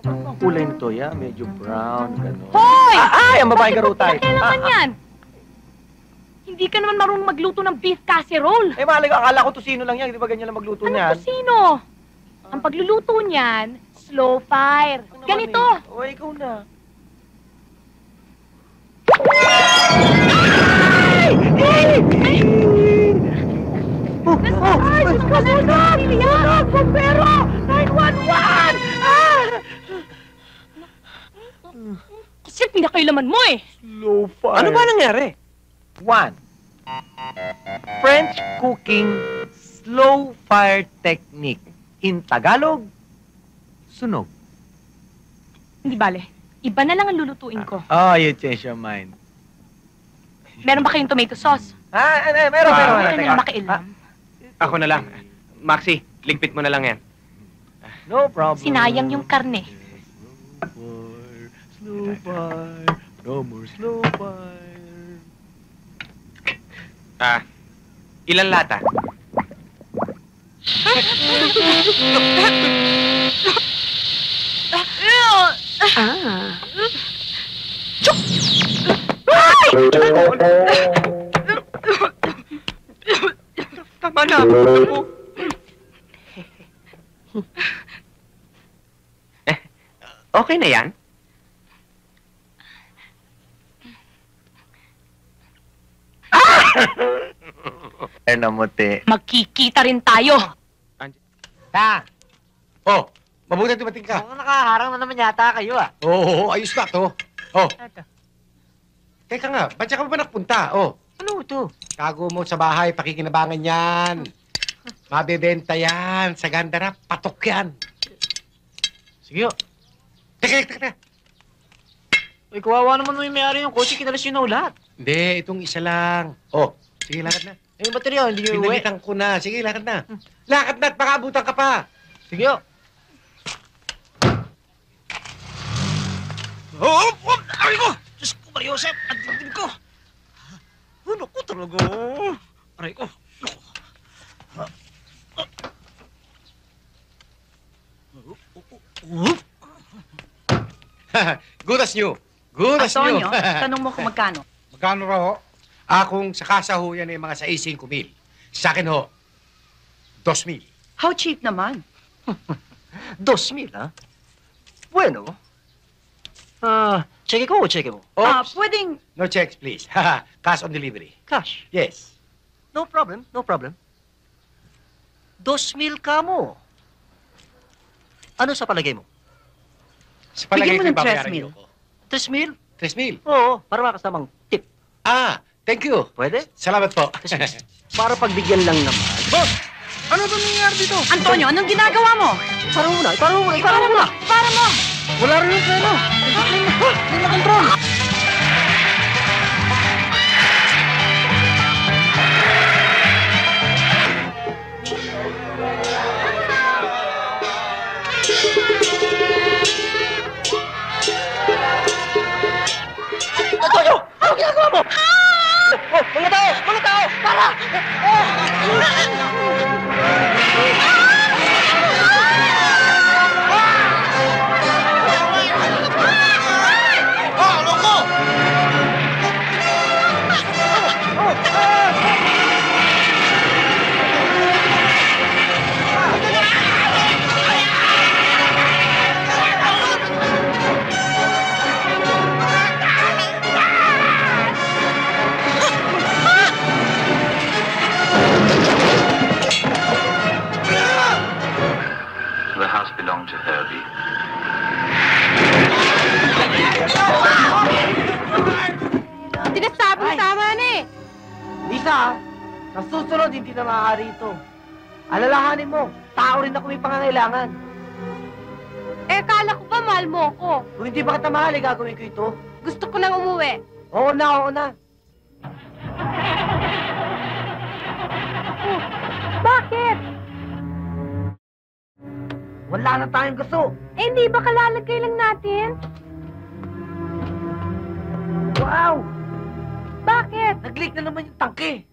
Sarap ang kulay nito, ya. Medyo brown, gano'n. Hoy! Ay! Ang babaeng garutay. Bakit naman yan? Hindi ka naman marunong magluto ng beef casserole. Eh, mahalaga, akala ko tosino lang yan. Di ba ganyan lang magluto niyan? Ano sino? Ang pagluluto niyan, slow fire. Ano naman Ganito. eh? O, ikaw na. Ay, Diyos ko, sunog! Sunog! Bombero! 911! Kasi pinakailaman mo eh. Slow fire. Ano ba nangyari? 1. French cooking slow fire technique. In Tagalog, sunog. Hindi bale. Iba na lang ang lulutuin ko. Oh, you change your mind. Meron ba kayong tomato sauce? Meron. Meron Teka. na makialam. Ako na lang. Maxi, ligpit mo na lang yan. No problem. Sinayang yung karne. Slow fire, no more slow fire. Ilan lata? Tama na. Okay na yan? Namuti. Magkikita rin tayo. Ta, Oh, mabuti dumating ka. mukhang nakaharang na naman yata kayo ah. Oo, ayos na to. Oh. Teka nga, ba't siya ka ba nagpunta? Oh, Ano ito? tago mo sa bahay, pakikinabangan yan. Mabebenta yan. Sa ganda na, patok yan. Sige, Teka. Uy, kawawa naman yung may-ari yung kotse, kinalas yun na lahat. Hindi, itong isa lang. Oh, sige, lakad na. Eh, yung baterya, hindi nyo uwi. Pinalitan ko na. Sige, lakad na. Lakad na at baka abutan ka pa. Sige, Ay ko! Diyos ko, Mariosep! Ang dibdib ko! Ano ko talaga? Aray ko! Good as new. Good as new. Antonio, tanong mo kung magkano. Magkano raw ho? Akong sa kasa ho yan ay mga 65,000. Sa akin ho, 2,000. How cheap naman. 2,000, ha? Bueno. Cheque ko o cheque mo? Oops. Pwedeng No checks, please. Cash on delivery. Cash. Yes. No problem, no problem. 2,000 ka mo. Ano sa palagay mo? Sa palagay Bigyan mo ko ng babayaran 3,000. niyo ako. 3,000? 3,000. Oo, para makasamang tip. Ah, thank you. Pwede? Salamat po. Para pagbigyan lang naman. Boss! Ano ba nangyayari dito? Antonio, anong ginagawa mo? Para muna. Para mo! Wala rin yung pleno. Hindi na control. Antonio! Ano ginagawa mo? Oh, mga tao! Mga tao! Para! The house belonged to Herbie. Sinasabi mo tama na eh. Lisa, sa susunod hindi na maaari ito. Alalahanin mo, tao rin ako may pangangailangan. Eh, kala ko ba mahal mo ako? Kung hindi ba kita mahal, gagawin ko ito. Gusto ko nang umuwi. Oo na. Bakit? Wala na tayong gusto. Eh, hindi ba kalalagay lang natin? Wow! Bakit? Nag-leak na naman yung tangke.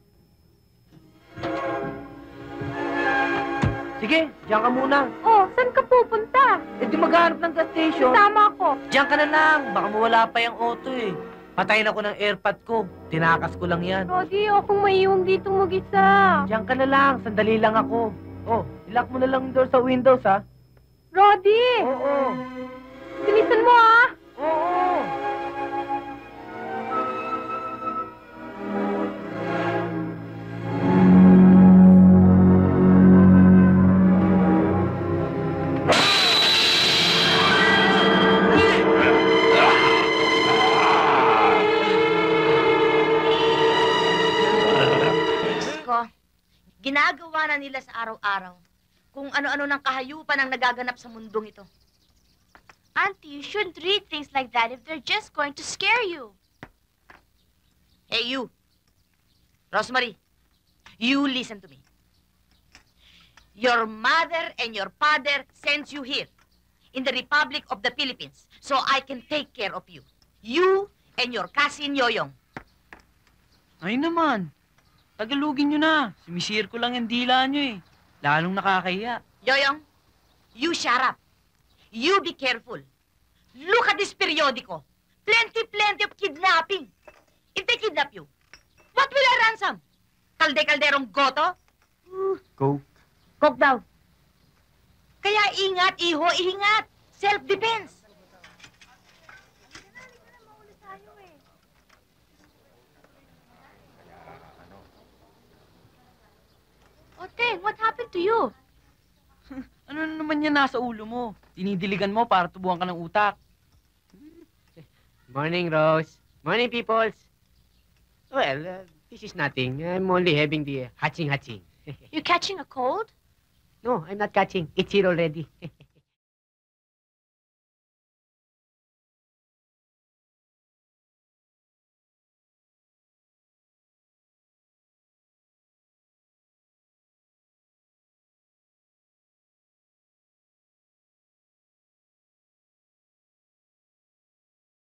Sige, diyan ka muna. Oh, saan ka pupunta? Eh di maghanap ng gas station. Sama ako. Diyan ka na lang. Baka mawala pa yung auto eh. Patayin ako ng airpod ko. Tinakas ko lang yan. Roddy, akong maiiwang dito mag-isa. Diyan ka na lang. Sandali lang ako. Oh, ilock mo na lang yung door sa windows, ha? Roddy! Oo. Bilisan mo, ah! Oo. Ko, ginagawa na nila sa araw-araw kung ano-ano ng kahayupan ang nagaganap sa mundong ito. Auntie, you shouldn't read things like that if they're just going to scare you. Hey, you. Rosemary, you listen to me. Your mother and your father sends you here in the Republic of the Philippines so I can take care of you. You and your cousin Yoyong. Ay naman. Tagalugin nyo na. Sumisir ko lang yung dila nyo eh. Lalong nakakahiya. Yoyong, you shut up. You be careful. Look at this periodico. Plenty of kidnapping. If they kidnap you, what will I ransom? Kalde-kalderong goto? Go. Coke daw. Kaya ingat, iho, ingat. Self-defense. Ote, what happened to you? Ano na naman yan nasa ulo mo? Dinidiligan mo para tubuhan ka ng utak. Morning, Rose. Morning, peoples. Well, this is nothing. I'm only having the hatching. You catching a cold? No, I'm not catching. It's here already.